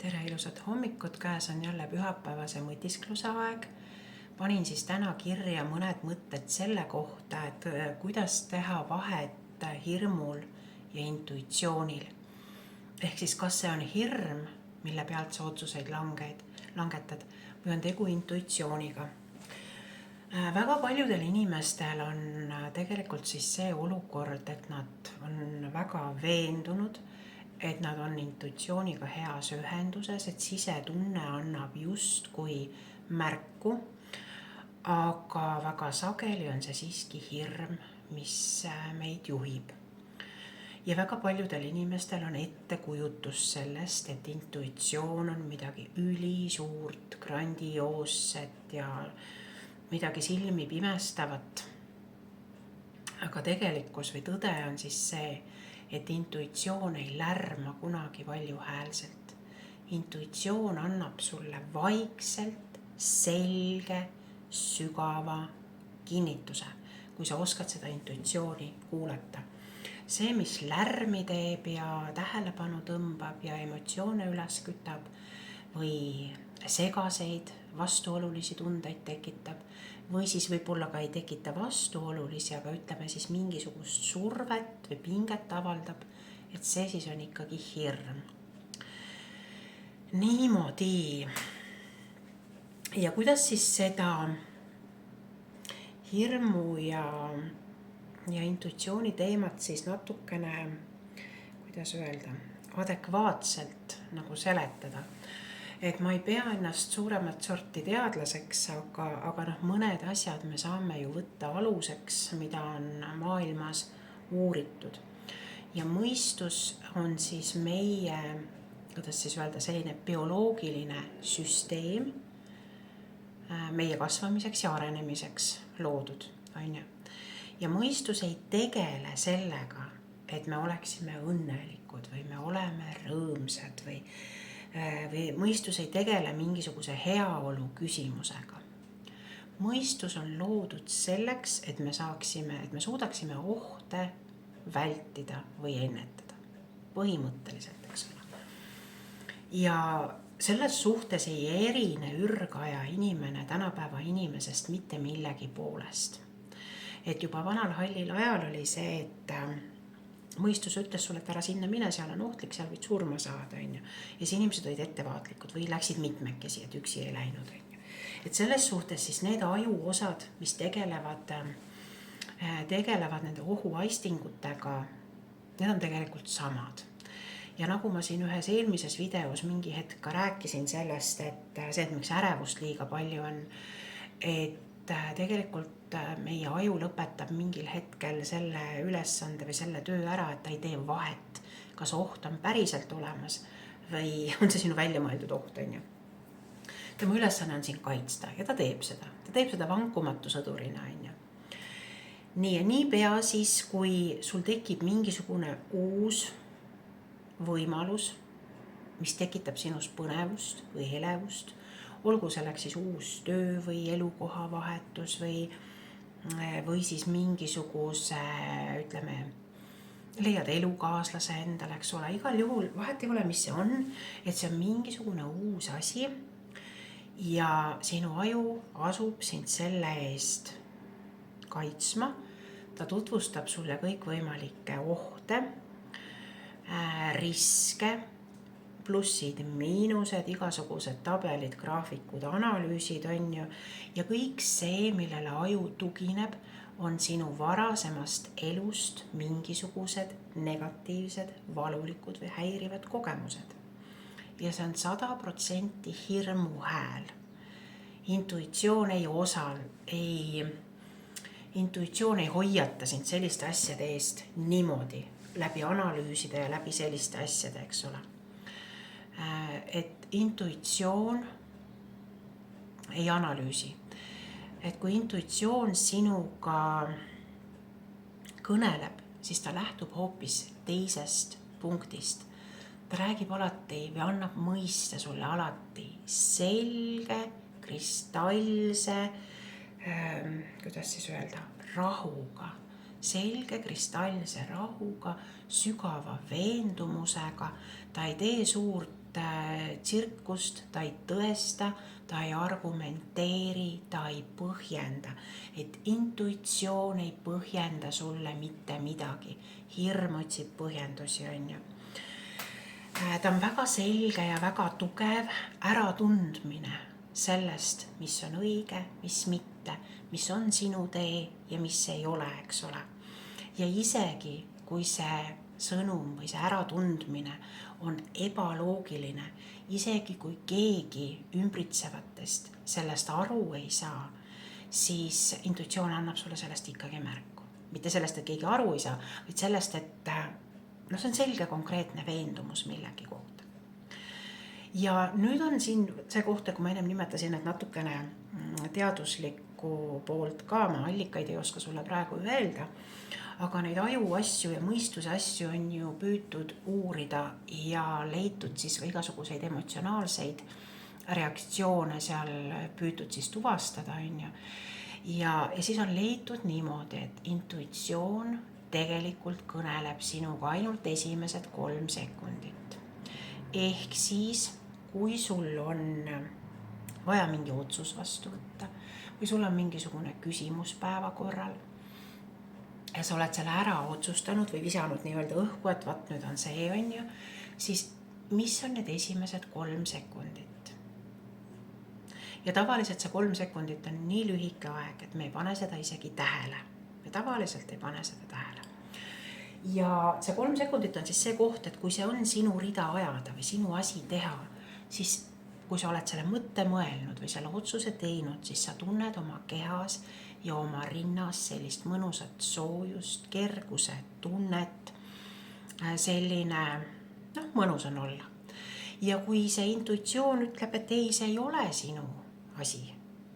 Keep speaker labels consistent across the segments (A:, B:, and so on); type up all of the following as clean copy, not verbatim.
A: Tere ilusat hommikut, käes on jälle pühapäevase mõtiskluse aeg. Panin siis täna kirja mõned mõtted selle kohta, et kuidas teha vahet hirmul ja intuitsioonil. Ehk siis kas see on hirm, mille pealt sa otsuseid langetad või on tegu intuitsiooniga. Väga paljudel inimestel on tegelikult siis see olukord, et nad on väga veendunud, et nad on intuitsiooniga heas ühenduses, et sisetunne annab justkui märku, aga väga sageli on see siiski hirm, mis meid juhib. Ja väga paljudel inimestel on ettekujutus sellest, et intuitsioon on midagi ülisuurt, grandioosset ja midagi silmi pimestavat. Aga tegelikkus või tõde on siis see, et intuitsioon ei lärma kunagi valjuhäälselt. Intuitsioon annab sulle vaikselt, selge, sügava kinnituse, kui sa oskad seda intuitsiooni kuulata. See, mis lärmi teeb ja tähelepanu tõmbab ja emotsioone üles kütab või segaseid, vastuolulisi tundeid tekitab või siis võib-olla ka ei tekita vastuolulisi, aga ütleme siis mingisugust survet või pinget avaldab, et see siis on ikkagi hirm. Niimoodi. Ja kuidas siis seda hirmu ja intuitsiooni teemat siis natukene, kuidas öelda, adekvaatselt nagu seletada. Et ma ei pea ennast suuremat sorti teadlaseks, aga mõned asjad me saame ju võtta aluseks, mida on maailmas uuritud. Ja mõistus on siis meie, kuidas siis öelda, selline bioloogiline süsteem meie kasvamiseks ja arenemiseks loodud. Ja mõistus ei tegele sellega, et me oleksime õnnelikud või me oleme rõõmsad või mõistus ei tegele mingisuguse heaolu küsimusega. Mõistus on loodud selleks, et me suudaksime ohte vältida või ennetada. Põhimõtteliselt, eks ole. Ja selles suhtes ei erine ürgaja inimene tänapäeva inimesest mitte millegi poolest. Et juba vanal hallil ajal oli see, et mõistus ütles sulle, et ära sinna mine, seal on ohtlik, seal võid surma saada. Ja siis inimesed olid ettevaatlikud või läksid mitmekesi, et üksi ei läinud. Et selles suhtes siis need ajuosad, mis tegelevad nende ohuaistingutega, need on tegelikult samad. Ja nagu ma siin ühes eelmises videos mingi hetk ka rääkisin sellest, et miks ärevust liiga palju on, et tegelikult meie aju lõpetab mingil hetkel selle ülesande või selle töö ära, et ta ei tee vahet, kas oht on päriselt olemas või on see sinu välja mõeldud oht. Tema ülesanne on siin kaitsta ja ta teeb seda vankumatu sõdurina. Nii ja niipea siis, kui sul tekib mingisugune uus võimalus, mis tekitab sinus põnevust või elevust, olgu selleks siis uus töö või elukoha vahetus või siis mingisuguse, ütleme, leiad elukaaslase endale, eks ole. Igal juhul vahet ei ole, mis see on, et see on mingisugune uus asi ja sinu aju asub sind selle eest kaitsma. Ta tutvustab sulle kõikvõimalikke ohte, riske, plussid, miinused, igasugused tabelid, graafikud, analüüsid ja kõik see, millele aju tugineb, on sinu varasemast elust mingisugused negatiivsed, valulikud või häirivad kogemused. Ja see on 100% hirmu hääl. Intuitsioon ei hoiata sind selliste asjade eest niimoodi, läbi analüüside ja läbi selliste asjade, eks ole. Et intuitsioon ei analüüsi. Et kui intuitsioon sinuga kõneleb, siis ta lähtub hoopis teisest punktist. Ta räägib alati või annab mõista sulle alati selge, kristallse, kuidas siis öelda, rahuga. Selge, kristallse rahuga, sügava veendumusega. Ta ei tee suurt tsirkust, ta ei tõesta, ta ei argumenteeri, ta ei põhjenda. Et intuitsioon ei põhjenda sulle mitte midagi. Hirm otsib põhjendusi, on ju. Ta on väga selge ja väga tugev äratundmine sellest, mis on õige, mis mitte, mis on sinu tee ja mis ei ole, eks ole. Ja isegi, kui see sõnum või see äratundmine on ebaloogiline, isegi kui keegi ümbritsevatest sellest aru ei saa, siis intuitsioon annab sulle sellest ikkagi märku. Mitte sellest, et keegi aru ei saa, vaid sellest, et see on selge konkreetne veendumus millegi kohta. Ja nüüd on siin see kohta, kui ma ennem nimetasin, et natukene teaduslikku poolt ka, ma allikaid ei oska sulle praegu öelda, aga neid aju asju ja mõistuse asju on ju püütud uurida ja leitud siis igasuguseid emotsionaalseid reaktsioone seal püütud siis tuvastada, on ju. Ja siis on leitud niimoodi, et intuitsioon tegelikult kõneleb sinuga ainult esimesed 3 sekundit. Ehk siis, kui sul on vaja mingi otsus vastu võtta või sul on mingisugune küsimus päevakorral ja sa oled selle ära otsustanud või visanud nii-öelda õhku, et vaat nüüd on see, on ju, siis mis on need esimesed 3 sekundit? Ja tavaliselt see 3 sekundit on nii lühike aeg, et me ei pane seda isegi tähele. Me tavaliselt ei pane seda tähele. Ja see 3 sekundit on siis see koht, et kui see on sinu rida ajada või sinu asi teha, siis kui sa oled selle mõtte mõelnud või selle otsuse teinud, siis sa tunned oma kehas ja oma rinnas sellist mõnusat soojust, kerguse tunnet, selline, mõnus on olla. Ja kui see intuitsioon ütleb, et ei, see ei ole sinu asi,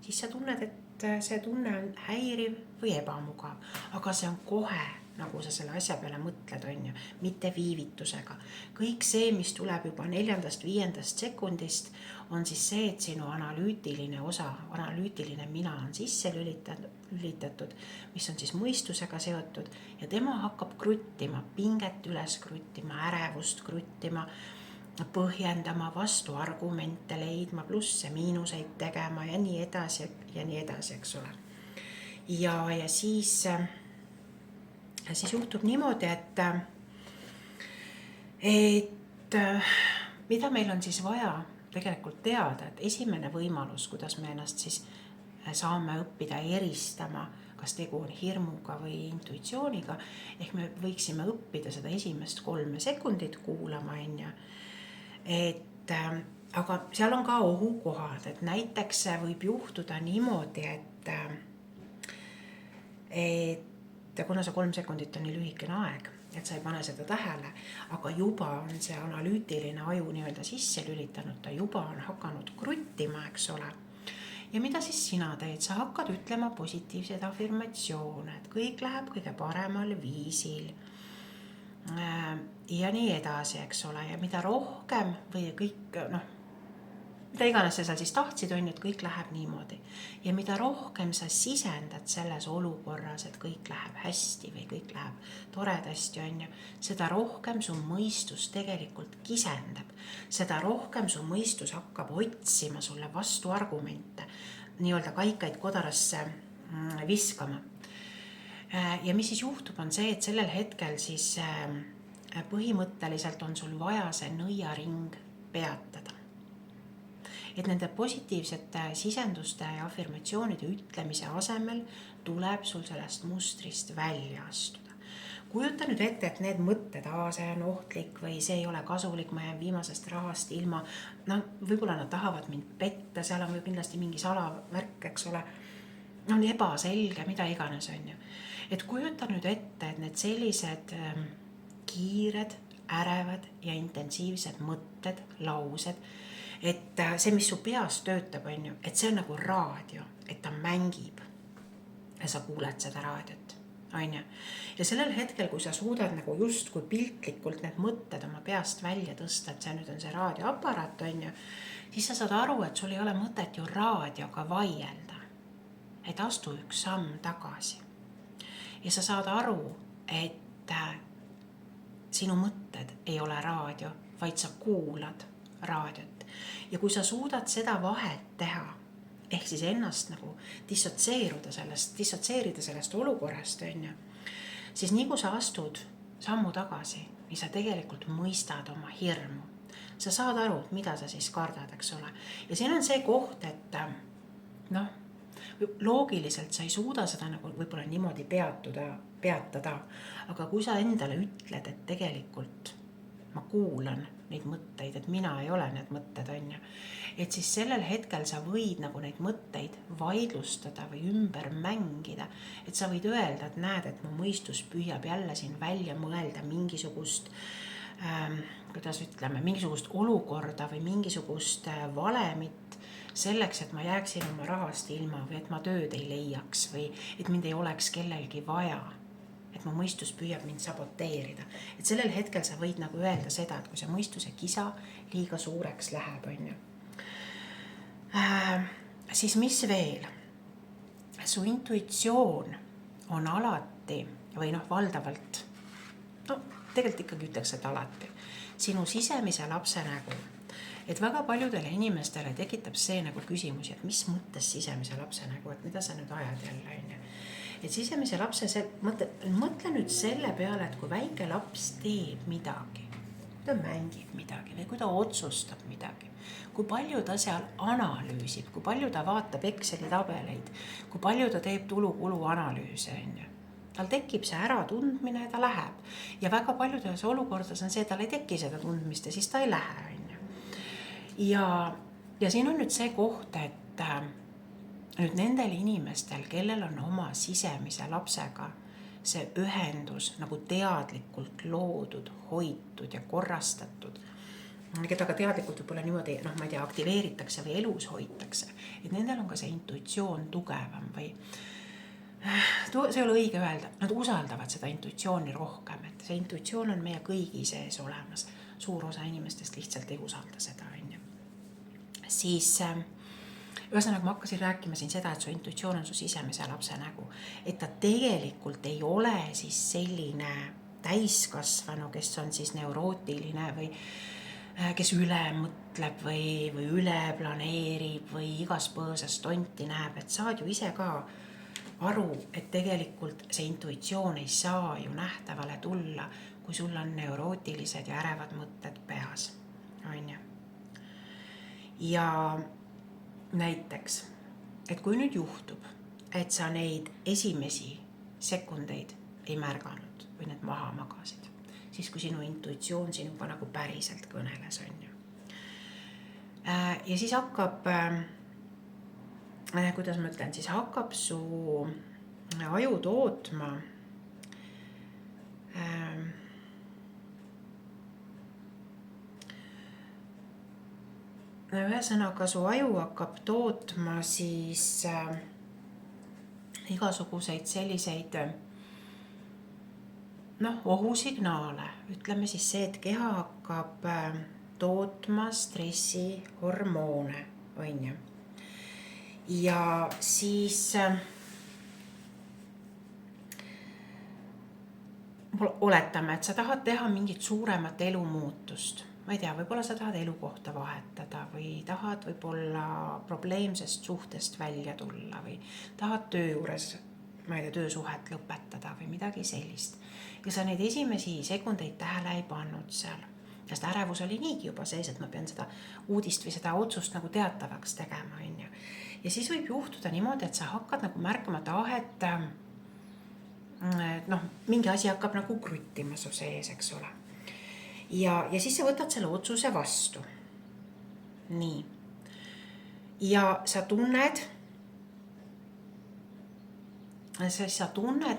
A: siis sa tunned, et see tunne on häiriv või ebamugav, aga see on kohe, nagu sa selle asja peale mõtled, on ju, mitte viivitusega. Kõik see, mis tuleb juba 4.–5. sekundist, on siis see, et sinu analüütiline osa, analüütiline mina on sisse lülitatud, mis on siis mõistusega seotud ja tema hakkab kruttima, pinget üles kruttima, ärevust kruttima, põhjendama, vastu argumente leidma, plusse, miinuseid tegema ja nii edasi, eks ole. Ja siis juhtub niimoodi, et mida meil on siis vaja tegelikult teada, et esimene võimalus, kuidas me ennast siis saame õppida eristama, kas tegu on hirmuga või intuitsiooniga, ehk me võiksime õppida seda esimest 3 sekundit kuulama, on ju. Aga seal on ka ohukohad, et näiteks võib juhtuda niimoodi, et kuna see 3 sekundit on nii lühikene aeg, et sa ei pane seda tähele, aga juba on see analüütiline aju nii-öelda sisse lülitanud, ta juba on hakanud kruttima, eks ole. Ja mida siis sina teed? Sa hakkad ütlema positiivseid afirmatsioone, et kõik läheb kõige paremal viisil ja nii edasi, eks ole. Ja mida rohkem või kõik, mida iganes sa seal siis tahtsid, on, et kõik läheb niimoodi. Ja mida rohkem sa sisendad selles olukorras, et kõik läheb hästi või kõik läheb toredasti, on ju, seda rohkem su mõistus tegelikult kisendab. Seda rohkem su mõistus hakkab otsima sulle vastu argumente, nii-öelda kaikaid kodarasse viskama. Ja mis siis juhtub, on see, et sellel hetkel siis põhimõtteliselt on sul vaja see nõiaring peatada. Et nende positiivsete sisenduste ja afirmatsioonide ütlemise asemel tuleb sul sellest mustrist välja astuda. Kujuta nüüd ette, et need mõtted, see on ohtlik või see ei ole kasulik, ma jään viimasest rahast ilma, võib-olla nad tahavad mind petta, seal on kindlasti mingi salavärk, eks ole, on ebaselge, mida iganes on ju. Et kujuta nüüd ette, et need sellised kiired, ärevad ja intensiivsed mõtted, laused, et see, mis su peas töötab, on ju, et see on nagu raadio, et ta mängib ja sa kuuled seda raadiot, on ju. Ja sellel hetkel, kui sa suudad nagu just kui piltlikult need mõtted oma peast välja tõsta, et see nüüd on see raadioaparaat, on ju, siis sa saad aru, et sul ei ole mõtet ju raadioga vaielda, et astu üks samm tagasi. Ja sa saad aru, et sinu mõtted ei ole raadio, vaid sa kuulad raadiot. Ja kui sa suudad seda vahet teha, ehk siis ennast nagu dissotseerida sellest olukorrast, siis nii kui sa astud sammu tagasi, nii sa tegelikult mõistad oma hirmu. Sa saad aru, mida sa siis kardad, eks ole. Ja siin on see koht, et loogiliselt sa ei suuda seda nagu võib-olla niimoodi peatada, aga kui sa endale ütled, et tegelikult ma kuulan neid mõtteid, et mina ei ole need mõtted, et siis sellel hetkel sa võid nagu neid mõtteid vaidlustada või ümber mängida, et sa võid öelda, et näed, et mu mõistus püüab jälle siin välja mõelda mingisugust mingisugust olukorda või mingisugust valemit selleks, et ma jääksin oma rahast ilma või et ma tööd ei leiaks või et mind ei oleks kellelgi vaja, et mu mõistus püüab mind saboteerida. Et sellel hetkel sa võid nagu öelda seda, et kui see mõistuse kisa liiga suureks läheb, siis mis veel? Su intuitsioon on alati või valdavalt, tegelikult ikkagi ütleks, et alati, sinu sisemise lapse nägu. Et väga paljudele inimestele tekitab see nagu küsimusi, et mis mõttes sisemise lapse nägu, et mida sa nüüd ajad jälle, Et sisemise lapse, mõtle nüüd selle peale, et kui väike laps teeb midagi, kui ta mängib midagi või kui ta otsustab midagi, kui palju ta seal analüüsib, kui palju ta vaatab Exceli tabeleid, kui palju ta teeb tulu-kulu analüüse, Tal tekib see äratundmine ja ta läheb. Ja väga paljudes olukordades on see, et tal ei teki seda tundmist ja siis ta ei lähe. Ja siin on nüüd see koht, et nüüd nendel inimestel, kellel on oma sisemise lapsega see ühendus nagu teadlikult loodud, hoitud ja korrastatud, keda ka teadlikult võib-olla niimoodi, ma ei tea, aktiveeritakse või elus hoitakse, et nendel on ka see intuitsioon tugevam või see ei ole õige öelda, nad usaldavad seda intuitsiooni rohkem, et see intuitsioon on meie kõigi sees olemas. Suur osa inimestest lihtsalt ei usalda seda. Siis ühesõnaga ma hakkasin rääkima siin seda, et su intuitsioon on su sisemise lapse nägu, et ta tegelikult ei ole siis selline täiskasvanu, kes on siis neurootiline või kes üle mõtleb või üle planeerib või igas põõsas tonti näeb, et saad ju ise ka aru, et tegelikult see intuitsioon ei saa ju nähtavale tulla, kui sul on neurootilised ja ärevad mõtted peas. Ja näiteks, et kui nüüd juhtub, et sa neid esimesi sekundeid ei märganud või need maha magasid, siis kui sinu intuitsioon sinuga nagu päriselt kõneles. Ja siis hakkab kuidas ma ütlen, siis hakkab su aju tootma ühesõnaga su aju hakkab tootma siis igasuguseid selliseid ohusignaale, ütleme siis see, et keha hakkab tootma stressihormoone, ja siis oletame, et sa tahad teha mingit suuremat elumuutust. Ma ei tea, võib-olla sa tahad elukohta vahetada või tahad võib-olla probleemsest suhtest välja tulla või tahad töö juures, ma ei tea, töösuhet lõpetada või midagi sellist. Ja sa neid esimesi sekundeid tähele ei pannud seal. Sest ärevus oli niigi juba sees, et ma pean seda uudist või seda otsust nagu teatavaks tegema. Ja siis võib juhtuda niimoodi, et sa hakkad nagu märkama tahet, mingi asi hakkab nagu kruttima su sees, eks ole. Ja siis sa võtad selle otsuse vastu. Nii. Ja sa tunned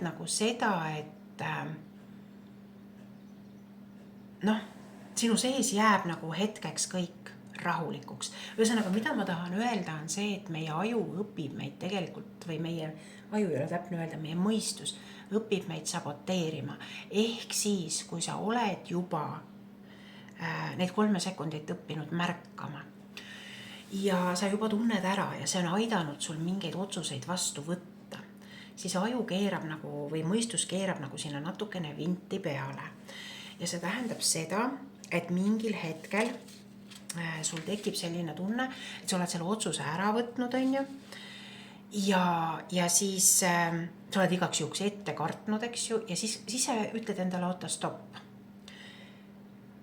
A: nagu seda, et sinu sees jääb nagu hetkeks kõik rahulikuks. Ühesõnaga, mida ma tahan öelda on see, et meie aju õpib meid tegelikult, või meie aju ei ole täpne öelda, meie mõistus õpib meid saboteerima. Ehk siis, kui sa oled juba neid 3 sekundit õppinud märkama ja sa juba tunned ära ja see on aidanud sul mingeid otsuseid vastu võtta, siis aju keerab nagu, või mõistus keerab nagu sinna natukene vinti peale. Ja see tähendab seda, et mingil hetkel sul tekib selline tunne, et sa oled selle otsuse ära võtnud, on ju. Ja siis sa oled igaks juhuks ette kartnud, eks ju, ja siis sa ütled endale, oota, stopp.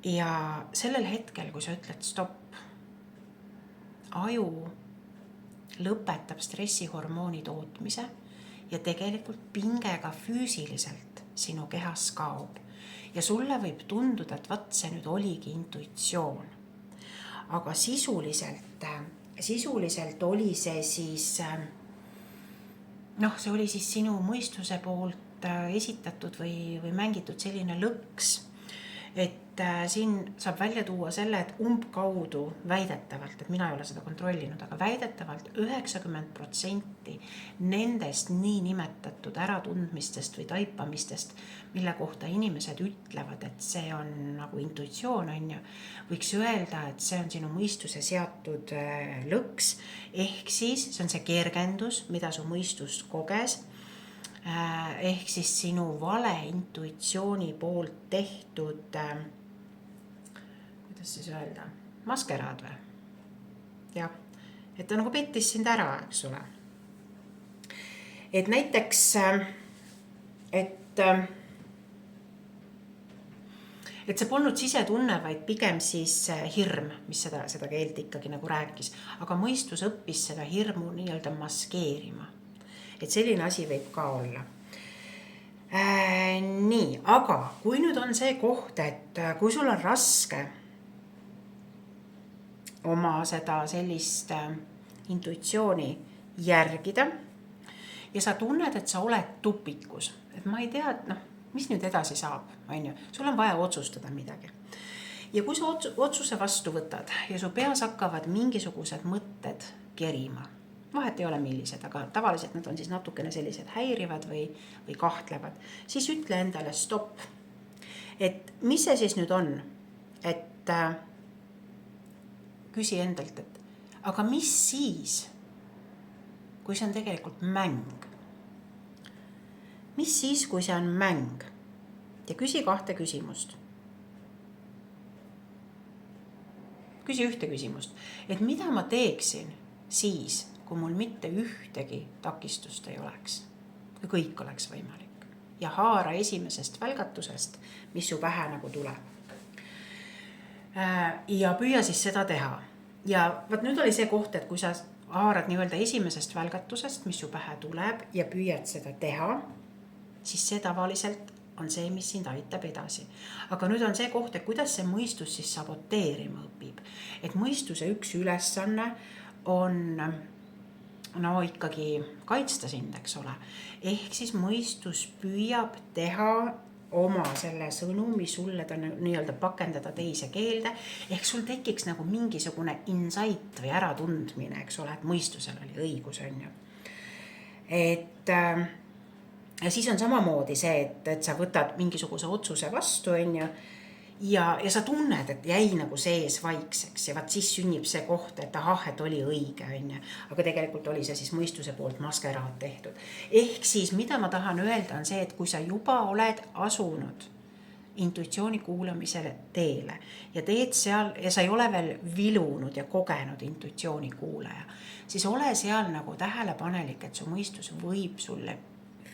A: Ja sellel hetkel, kui sa ütled stopp, aju lõpetab stressihormooni tootmise ja tegelikult pinge ka füüsiliselt sinu kehas kaob. Ja sulle võib tunduda, et vaat see nüüd oligi intuitsioon. Aga sisuliselt oli see siis, see oli siis sinu mõistuse poolt esitatud või mängitud selline lõks. Et siin saab välja tuua selle, et umbkaudu väidetavalt, et mina ei ole seda kontrollinud, aga väidetavalt 90% nendest nii nimetatud äratundmistest või taipamistest, mille kohta inimesed ütlevad, et see on nagu intuitsioon, on ju, võiks öelda, et see on sinu mõistuse seatud lõks, ehk siis see on see kergendus, mida su mõistus koges, ehk siis sinu vale intuitsiooni poolt tehtud, kuidas siis öelda, maskeraad või? Jah, et ta nagu pettis sind ära, eks ole. Et näiteks, et see polnud sisetunne, vaid pigem siis hirm, mis seda keelt ikkagi nagu rääkis. Aga mõistus õppis seda hirmu nii-öelda maskeerima. Et selline asi võib ka olla. Nii, aga kui nüüd on see koht, et kui sul on raske oma seda sellist intuitsiooni järgida ja sa tunned, et sa oled tupikus, et ma ei tea, et mis nüüd edasi saab, on ju, sul on vaja otsustada midagi. Ja kui sa otsuse vastu võtad ja su peas hakkavad mingisugused mõtted kerima, vahet ei ole millised, aga tavaliselt nad on siis natukene sellised häirivad või kahtlevad, siis ütle endale stopp. Et mis see siis nüüd on? Et küsi endalt, et aga mis siis, kui see on tegelikult mäng? Mis siis, kui see on mäng? Ja küsi 2 küsimust. Küsi 1 küsimust, et mida ma teeksin siis, kui mul mitte ühtegi takistust ei oleks, kui kõik oleks võimalik. Ja haara esimesest välgatusest, mis su pähe nagu tuleb. Ja püüa siis seda teha. Ja vaat nüüd oli see koht, et kui sa haarad nii-öelda esimesest välgatusest, mis su pähe tuleb ja püüad seda teha, siis see tavaliselt on see, mis sind aitab edasi. Aga nüüd on see koht, et kuidas see mõistus siis saboteerima õpib. Et mõistuse üks ülesanne on ikkagi kaitsta sind, eks ole. Ehk siis mõistus püüab teha oma selle sõnumi sulle ta nii-öelda pakendada teise keelde. Ehk sul tekiks nagu mingisugune insight või äratundmine, eks ole, et mõistusel oli õigus, on ju. Ja siis on samamoodi see, et sa võtad mingisuguse otsuse vastu, on ju. Ja sa tunned, et jäi nagu sees vaikseks ja vaat siis sünnib see koht, et et oli õige, on ju. Aga tegelikult oli see siis mõistuse poolt maskeraad tehtud. Ehk siis, mida ma tahan öelda, on see, et kui sa juba oled asunud intuitsiooni kuulamisele teele ja teed seal ja sa ei ole veel vilunud ja kogenud intuitsiooni kuulaja, siis ole seal nagu tähelepanelik, et su mõistus võib sulle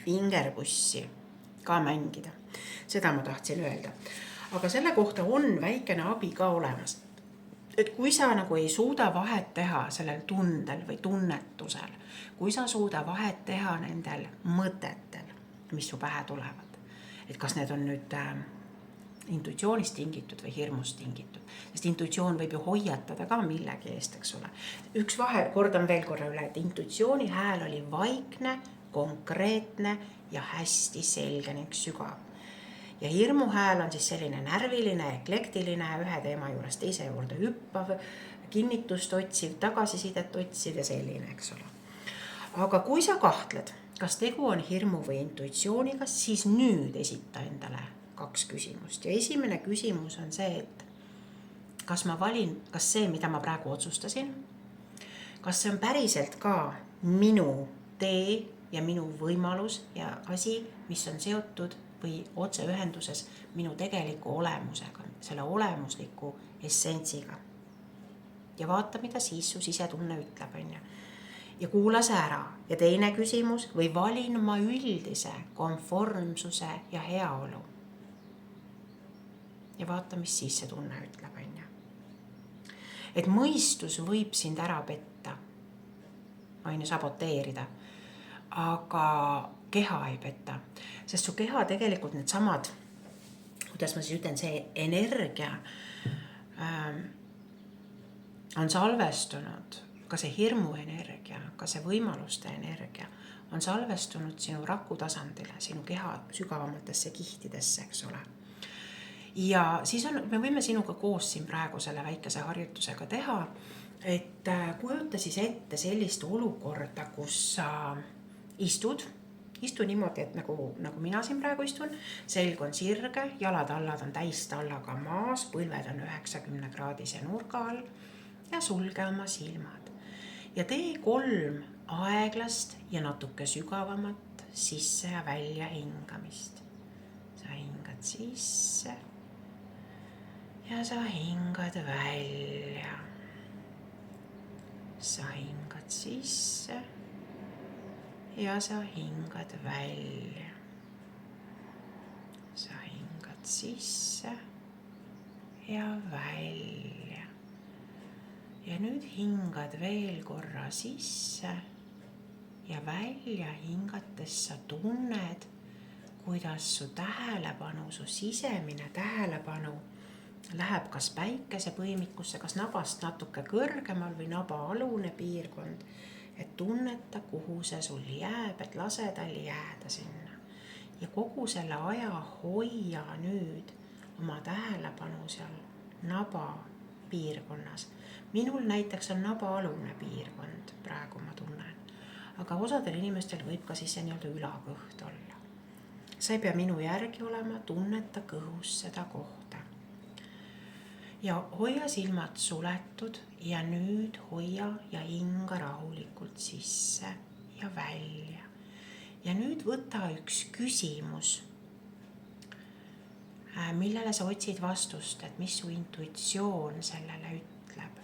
A: fingerpussi ka mängida. Seda ma tahtsin öelda. Aga selle kohta on väikene abi ka olemas. Et kui sa nagu ei suuda vahet teha sellel tundel või tunnetusel, kui sa suuda vahet teha nendel mõtetel, mis su pähe tulevad, et kas need on nüüd intuitsioonist tingitud või hirmust tingitud, sest intuitsioon võib ju hoiatada ka millegi eest, eks ole. Üks vahe, kordan veel korra üle, et intuitsiooni hääl oli vaikne, konkreetne ja hästi selge ning sügav. Ja hirmu hääl on siis selline närviline, eklektiline, ühe teema juures teise juurde hüppav, kinnitust otsiv, tagasisidet otsiv ja selline, eks ole. Aga kui sa kahtled, kas tegu on hirmu või intuitsiooniga, siis nüüd esita endale 2 küsimust. Ja esimene küsimus on see, et kas ma valin, kas see, mida ma praegu otsustasin, kas see on päriselt ka minu tee ja minu võimalus ja asi, mis on seotud või otseühenduses minu tegeliku olemusega, selle olemusliku essentsiga. ja vaata, mida siis su sisetunne ütleb, on ju. Ja kuula see ära. Ja teine küsimus, või valin ma üldise konformsuse ja heaolu. Ja vaata, mis siis see tunne ütleb, on ju. Et mõistus võib sind ära petta, on ju, saboteerida, aga keha ei peta, sest su keha tegelikult need samad, kuidas ma siis ütlen, see energia on salvestunud, ka see hirmu energia, ka see võimaluste energia on salvestunud sinu raku tasandile, sinu keha sügavamatesse kihtidesse, eks ole. Ja siis me võime sinuga koos siin praegu selle väikese harjutusega teha, et kujuta siis ette sellist olukorda, kus sa istu niimoodi, et nagu mina siin praegu istun, selg on sirge, jalad-allad on täistallaga maas, põlved on 90-kraadise nurga all ja sulge oma silmad. Ja tee 3 aeglast ja natuke sügavamat sisse ja välja hingamist. Sa hingad sisse ja sa hingad välja. Sa hingad sisse ja sa hingad välja. Sa hingad sisse ja välja. Ja nüüd hingad veel korra sisse ja välja hingates sa tunned, kuidas su tähelepanu, su sisemine tähelepanu läheb kas päikesepõimikusse, kas nabast natuke kõrgemal või nabaalune piirkond, et tunneta, kuhu see sul jääb, et lase tal jääda sinna. Ja kogu selle aja hoia nüüd oma tähelepanu seal naba piirkonnas. Minul näiteks on nabaalune piirkond, praegu ma tunnen, aga osadel inimestel võib ka siis see nii-öelda ülakõht olla. Sa ei pea minu järgi olema, tunneta kõhus seda kohta. Ja hoia silmad suletud ja nüüd hoia ja hinga rahulikult sisse ja välja. Ja nüüd võta üks küsimus, millele sa otsid vastust, et mis su intuitsioon sellele ütleb.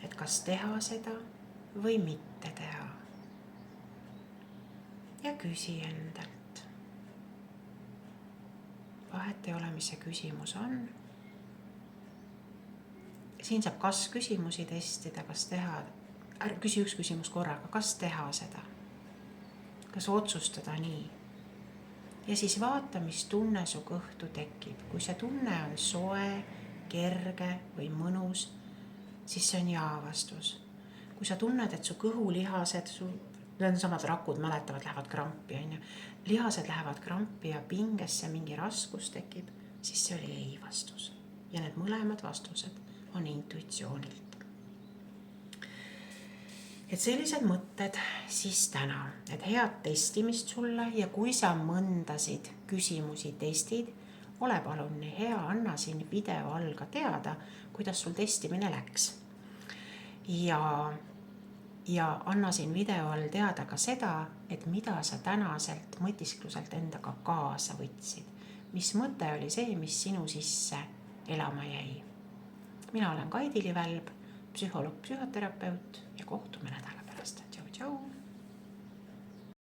A: Et kas teha seda või mitte teha. Ja küsi endalt. Vahet ei ole, mis see küsimus on. Siin saab kas küsimusi testida, kas teha, küsi üks küsimus korraga, kas teha seda, kas otsustada nii. Ja siis vaata, mis tunne su kõhtu tekib. Kui see tunne on soe, kerge või mõnus, siis see on jaa vastus. Kui sa tunned, et su kõhulihased, need on samad rakud, mäletavad, lähevad krampi, lihased lähevad krampi ja pingesse mingi raskus tekib, siis see oli ei vastus. Ja need mõlemad vastused on intuitsioonilt. Et sellised mõtted siis täna, et head testimist sulle ja kui sa mõndasid küsimusi testid, ole palun nii hea, anna siin video all ka teada, kuidas sul testimine läks. Ja anna siin video all teada ka seda, et mida sa tänaselt mõtiskluselt endaga kaasa võtsid. Mis mõte oli see, mis sinu sisse elama jäi. Mina olen Kaidi Livälb, psühholoog, psühhoterapeut ja kohtume nädalal.